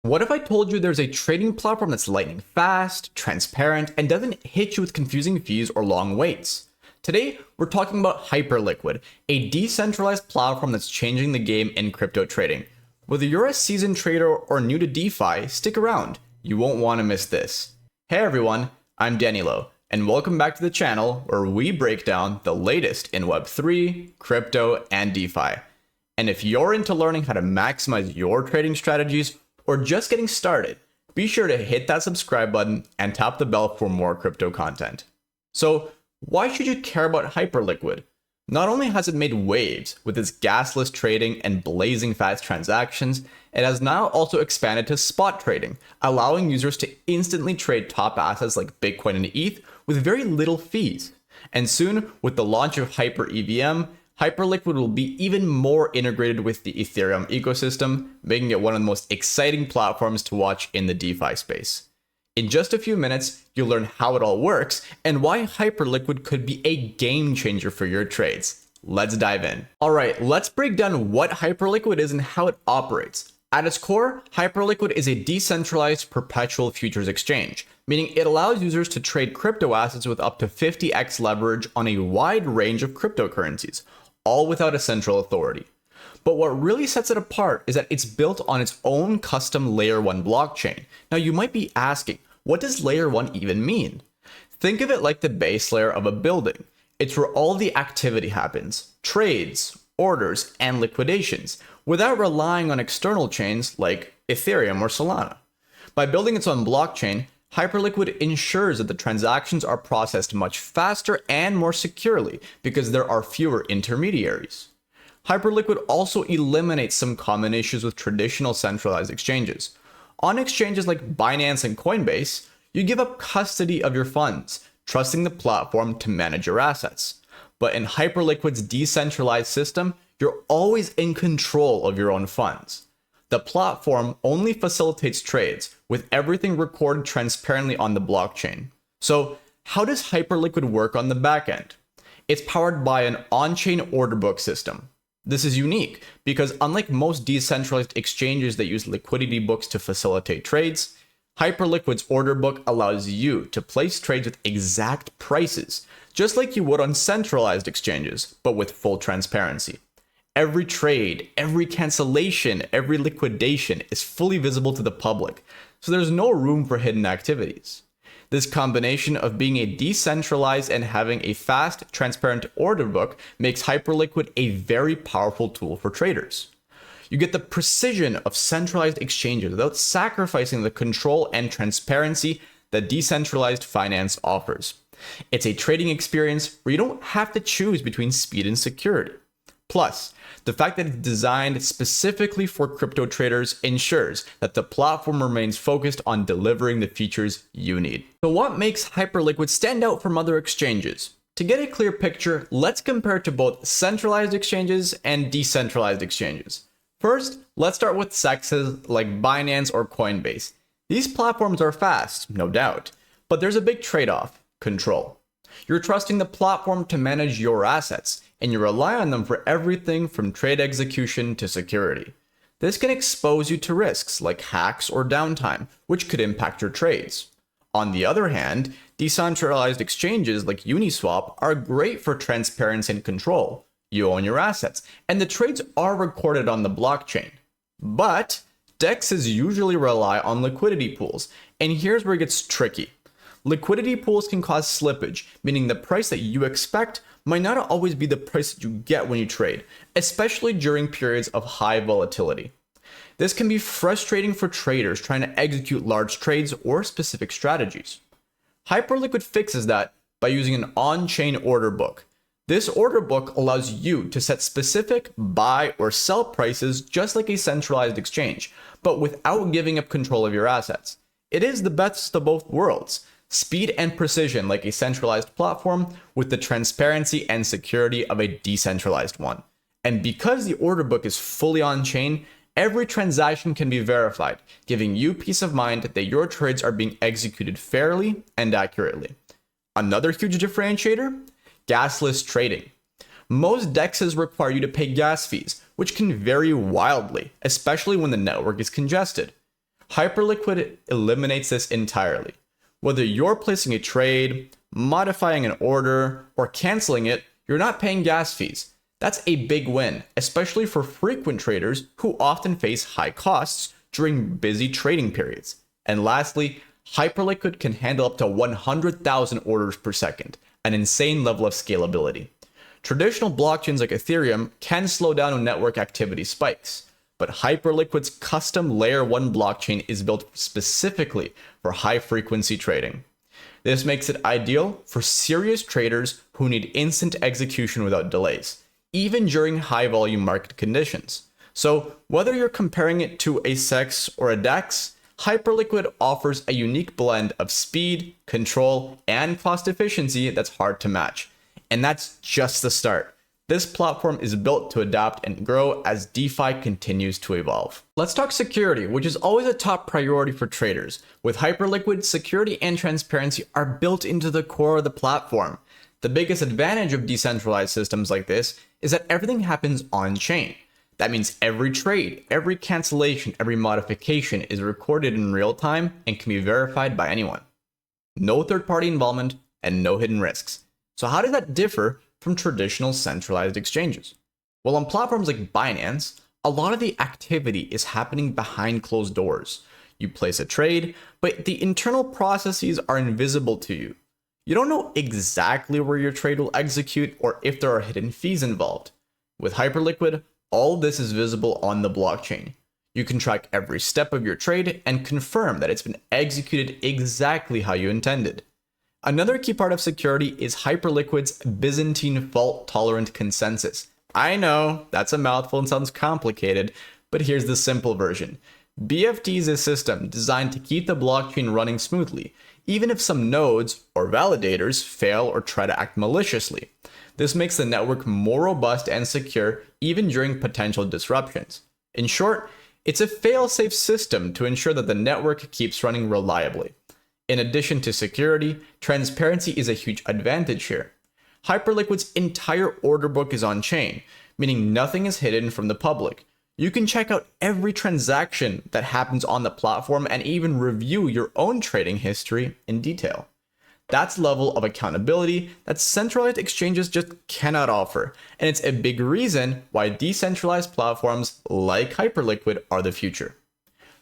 What if I told you there's a trading platform that's lightning fast, transparent, and doesn't hit you with confusing fees or long waits? Today, we're talking about Hyperliquid, a decentralized platform that's changing the game in crypto trading. Whether you're a seasoned trader or new to DeFi, stick around. You won't want to miss this. Hey everyone, I'm Danilo, and welcome back to the channel where we break down the latest in Web3, crypto, and DeFi. And if you're into learning how to maximize your trading strategies, or just getting started, be sure to hit that subscribe button and tap the bell for more crypto content. So, why should you care about Hyperliquid? Not only has it made waves with its gasless trading and blazing fast transactions, it has now also expanded to spot trading, allowing users to instantly trade top assets like Bitcoin and ETH with very little fees. And soon, with the launch of HyperEVM, Hyperliquid will be even more integrated with the Ethereum ecosystem, making it one of the most exciting platforms to watch in the DeFi space. In just a few minutes, you'll learn how it all works and why Hyperliquid could be a game changer for your trades. Let's dive in. All right, let's break down what Hyperliquid is and how it operates. At its core, Hyperliquid is a decentralized perpetual futures exchange, meaning it allows users to trade crypto assets with up to 50x leverage on a wide range of cryptocurrencies, all without a central authority. But what really sets it apart is that it's built on its own custom layer 1 blockchain. Now you might be asking, what does layer 1 even mean? Think of it like the base layer of a building. It's where all the activity happens, trades, orders, and liquidations, without relying on external chains like Ethereum or Solana. By building its own blockchain, Hyperliquid ensures that the transactions are processed much faster and more securely because there are fewer intermediaries. Hyperliquid also eliminates some common issues with traditional centralized exchanges. On exchanges like Binance and Coinbase, you give up custody of your funds, trusting the platform to manage your assets. But in Hyperliquid's decentralized system, you're always in control of your own funds. The platform only facilitates trades, with everything recorded transparently on the blockchain. So, how does Hyperliquid work on the backend? It's powered by an on-chain order book system. This is unique because unlike most decentralized exchanges that use liquidity books to facilitate trades, Hyperliquid's order book allows you to place trades with exact prices, just like you would on centralized exchanges, but with full transparency. Every trade, every cancellation, every liquidation is fully visible to the public, so there's no room for hidden activities. This combination of being a decentralized and having a fast, transparent order book makes Hyperliquid a very powerful tool for traders. You get the precision of centralized exchanges without sacrificing the control and transparency that decentralized finance offers. It's a trading experience where you don't have to choose between speed and security. Plus, the fact that it's designed specifically for crypto traders ensures that the platform remains focused on delivering the features you need. So what makes Hyperliquid stand out from other exchanges? To get a clear picture, let's compare it to both centralized exchanges and decentralized exchanges. First, let's start with CEXs like Binance or Coinbase. These platforms are fast, no doubt, but there's a big trade-off: control. You're trusting the platform to manage your assets, and you rely on them for everything from trade execution to security. This can expose you to risks like hacks or downtime, which could impact your trades. On the other hand, decentralized exchanges like Uniswap are great for transparency and control. You own your assets, and the trades are recorded on the blockchain. But DEXs usually rely on liquidity pools, and here's where it gets tricky. Liquidity pools can cause slippage, meaning the price that you expect might not always be the price that you get when you trade, especially during periods of high volatility. This can be frustrating for traders trying to execute large trades or specific strategies. Hyperliquid fixes that by using an on-chain order book. This order book allows you to set specific buy or sell prices just like a centralized exchange, but without giving up control of your assets. It is the best of both worlds: speed and precision like a centralized platform, with the transparency and security of a decentralized one. And because the order book is fully on-chain, every transaction can be verified, giving you peace of mind that your trades are being executed fairly and accurately. Another huge differentiator? Gasless trading. Most DEXs require you to pay gas fees, which can vary wildly, especially when the network is congested. Hyperliquid eliminates this entirely. Whether you're placing a trade, modifying an order, or canceling it, you're not paying gas fees. That's a big win, especially for frequent traders who often face high costs during busy trading periods. And lastly, Hyperliquid can handle up to 100,000 orders per second, an insane level of scalability. Traditional blockchains like Ethereum can slow down when network activity spikes, but Hyperliquid's custom Layer 1 blockchain is built specifically for high-frequency trading. This makes it ideal for serious traders who need instant execution without delays, even during high-volume market conditions. So whether you're comparing it to a CEX or a DEX, Hyperliquid offers a unique blend of speed, control, and cost efficiency that's hard to match. And that's just the start. This platform is built to adapt and grow as DeFi continues to evolve. Let's talk security, which is always a top priority for traders. With Hyperliquid, security and transparency are built into the core of the platform. The biggest advantage of decentralized systems like this is that everything happens on-chain. That means every trade, every cancellation, every modification is recorded in real time and can be verified by anyone. No third-party involvement and no hidden risks. So how does that differ from traditional centralized exchanges? Well, on platforms like Binance, a lot of the activity is happening behind closed doors. You place a trade, but the internal processes are invisible to you. You don't know exactly where your trade will execute or if there are hidden fees involved. With Hyperliquid, all this is visible on the blockchain. You can track every step of your trade and confirm that it's been executed exactly how you intended. Another key part of security is Hyperliquid's Byzantine fault-tolerant consensus. I know, that's a mouthful and sounds complicated, but here's the simple version. BFT is a system designed to keep the blockchain running smoothly, even if some nodes or validators fail or try to act maliciously. This makes the network more robust and secure even during potential disruptions. In short, it's a fail-safe system to ensure that the network keeps running reliably. In addition to security, transparency is a huge advantage here. Hyperliquid's entire order book is on-chain, meaning nothing is hidden from the public. You can check out every transaction that happens on the platform and even review your own trading history in detail. That's the level of accountability that centralized exchanges just cannot offer, and it's a big reason why decentralized platforms like Hyperliquid are the future.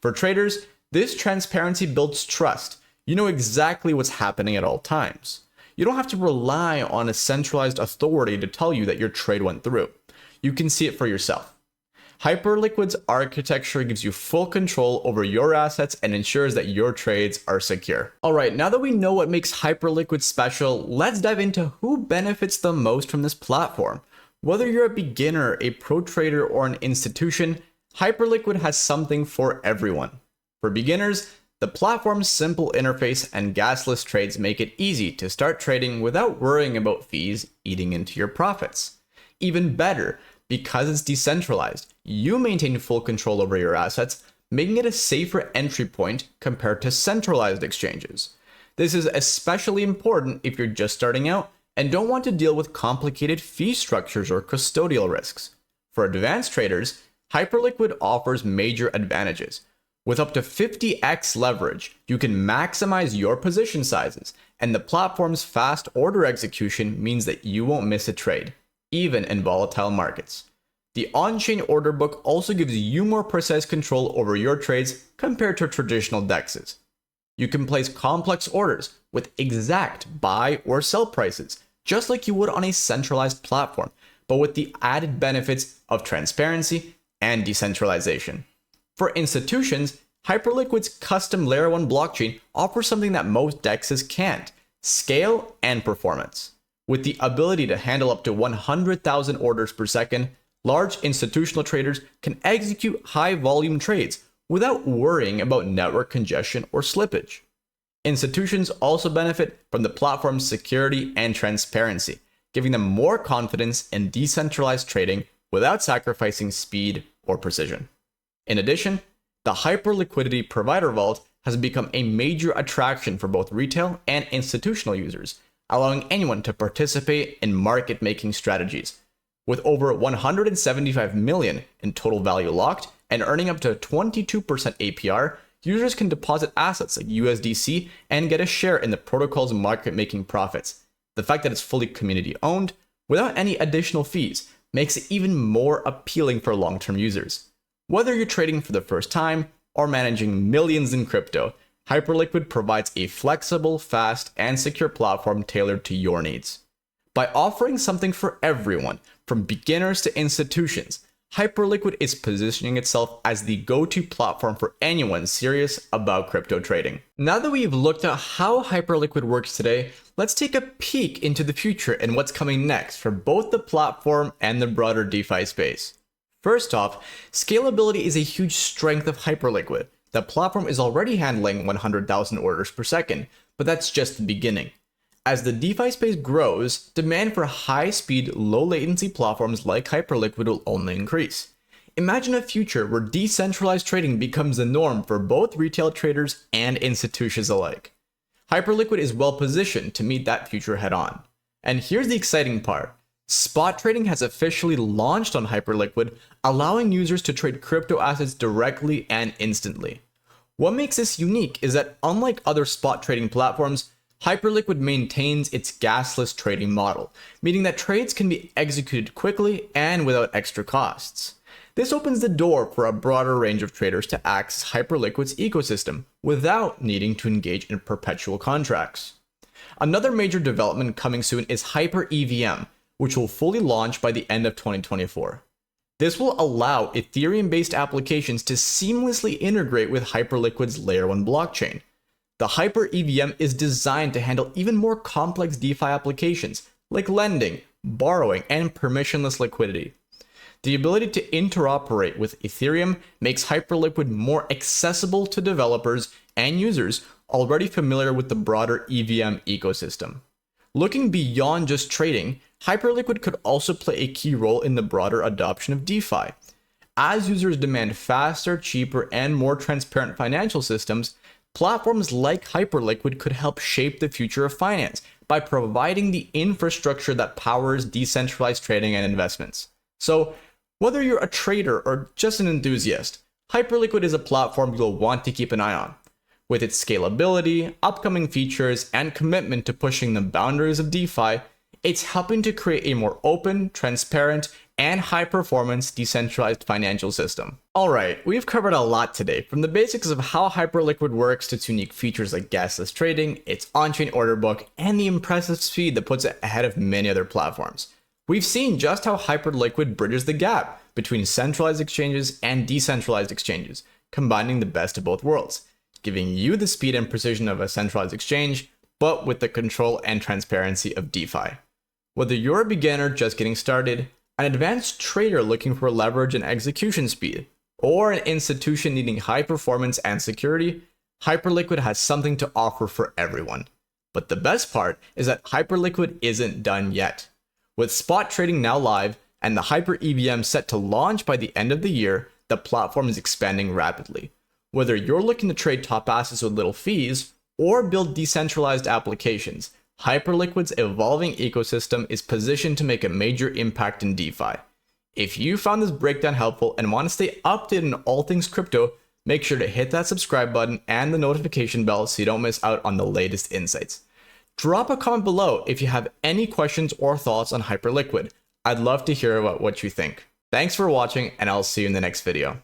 For traders, this transparency builds trust. You know exactly what's happening at all times. You don't have to rely on a centralized authority to tell you that your trade went through. You can see it for yourself. Hyperliquid's architecture gives you full control over your assets and ensures that your trades are secure. Alright, now that we know what makes Hyperliquid special, let's dive into who benefits the most from this platform. Whether you're a beginner, a pro trader, or an institution, Hyperliquid has something for everyone. For beginners, the platform's simple interface and gasless trades make it easy to start trading without worrying about fees eating into your profits. Even better, because it's decentralized, you maintain full control over your assets, making it a safer entry point compared to centralized exchanges. This is especially important if you're just starting out and don't want to deal with complicated fee structures or custodial risks. For advanced traders, Hyperliquid offers major advantages. With up to 50x leverage, you can maximize your position sizes, and the platform's fast order execution means that you won't miss a trade, even in volatile markets. The on-chain order book also gives you more precise control over your trades compared to traditional DEXs. You can place complex orders with exact buy or sell prices, just like you would on a centralized platform, but with the added benefits of transparency and decentralization. For institutions, Hyperliquid's custom Layer 1 blockchain offers something that most DEXs can't: scale and performance. With the ability to handle up to 100,000 orders per second, large institutional traders can execute high-volume trades without worrying about network congestion or slippage. Institutions also benefit from the platform's security and transparency, giving them more confidence in decentralized trading without sacrificing speed or precision. In addition, the Hyperliquidity Provider Vault has become a major attraction for both retail and institutional users, allowing anyone to participate in market-making strategies. With over 175 million in total value locked and earning up to 22% APR, users can deposit assets like USDC and get a share in the protocol's market-making profits. The fact that it's fully community-owned, without any additional fees, makes it even more appealing for long-term users. Whether you're trading for the first time or managing millions in crypto, Hyperliquid provides a flexible, fast, and secure platform tailored to your needs. By offering something for everyone, from beginners to institutions, Hyperliquid is positioning itself as the go-to platform for anyone serious about crypto trading. Now that we've looked at how Hyperliquid works today, let's take a peek into the future and what's coming next for both the platform and the broader DeFi space. First off, scalability is a huge strength of Hyperliquid. The platform is already handling 100,000 orders per second, but that's just the beginning. As the DeFi space grows, demand for high-speed, low-latency platforms like Hyperliquid will only increase. Imagine a future where decentralized trading becomes the norm for both retail traders and institutions alike. Hyperliquid is well positioned to meet that future head-on. And here's the exciting part. Spot trading has officially launched on Hyperliquid, allowing users to trade crypto assets directly and instantly. What makes this unique is that unlike other spot trading platforms, Hyperliquid maintains its gasless trading model, meaning that trades can be executed quickly and without extra costs. This opens the door for a broader range of traders to access Hyperliquid's ecosystem without needing to engage in perpetual contracts. Another major development coming soon is HyperEVM, which will fully launch by the end of 2024. This will allow Ethereum-based applications to seamlessly integrate with Hyperliquid's Layer 1 blockchain. The HyperEVM is designed to handle even more complex DeFi applications like lending, borrowing, and permissionless liquidity. The ability to interoperate with Ethereum makes Hyperliquid more accessible to developers and users already familiar with the broader EVM ecosystem. Looking beyond just trading, Hyperliquid could also play a key role in the broader adoption of DeFi. As users demand faster, cheaper, and more transparent financial systems, platforms like Hyperliquid could help shape the future of finance by providing the infrastructure that powers decentralized trading and investments. So, whether you're a trader or just an enthusiast, Hyperliquid is a platform you'll want to keep an eye on. With its scalability, upcoming features, and commitment to pushing the boundaries of DeFi, it's helping to create a more open, transparent, and high-performance decentralized financial system. Alright, we've covered a lot today, from the basics of how Hyperliquid works to its unique features like gasless trading, its on-chain order book, and the impressive speed that puts it ahead of many other platforms. We've seen just how Hyperliquid bridges the gap between centralized exchanges and decentralized exchanges, combining the best of both worlds, giving you the speed and precision of a centralized exchange, but with the control and transparency of DeFi. Whether you're a beginner just getting started, an advanced trader looking for leverage and execution speed, or an institution needing high performance and security, Hyperliquid has something to offer for everyone. But the best part is that Hyperliquid isn't done yet. With spot trading now live and the HyperEVM set to launch by the end of the year, the platform is expanding rapidly. Whether you're looking to trade top assets with little fees or build decentralized applications, Hyperliquid's evolving ecosystem is positioned to make a major impact in DeFi. If you found this breakdown helpful and want to stay updated on all things crypto, make sure to hit that subscribe button and the notification bell so you don't miss out on the latest insights. Drop a comment below if you have any questions or thoughts on Hyperliquid. I'd love to hear about what you think. Thanks for watching, and I'll see you in the next video.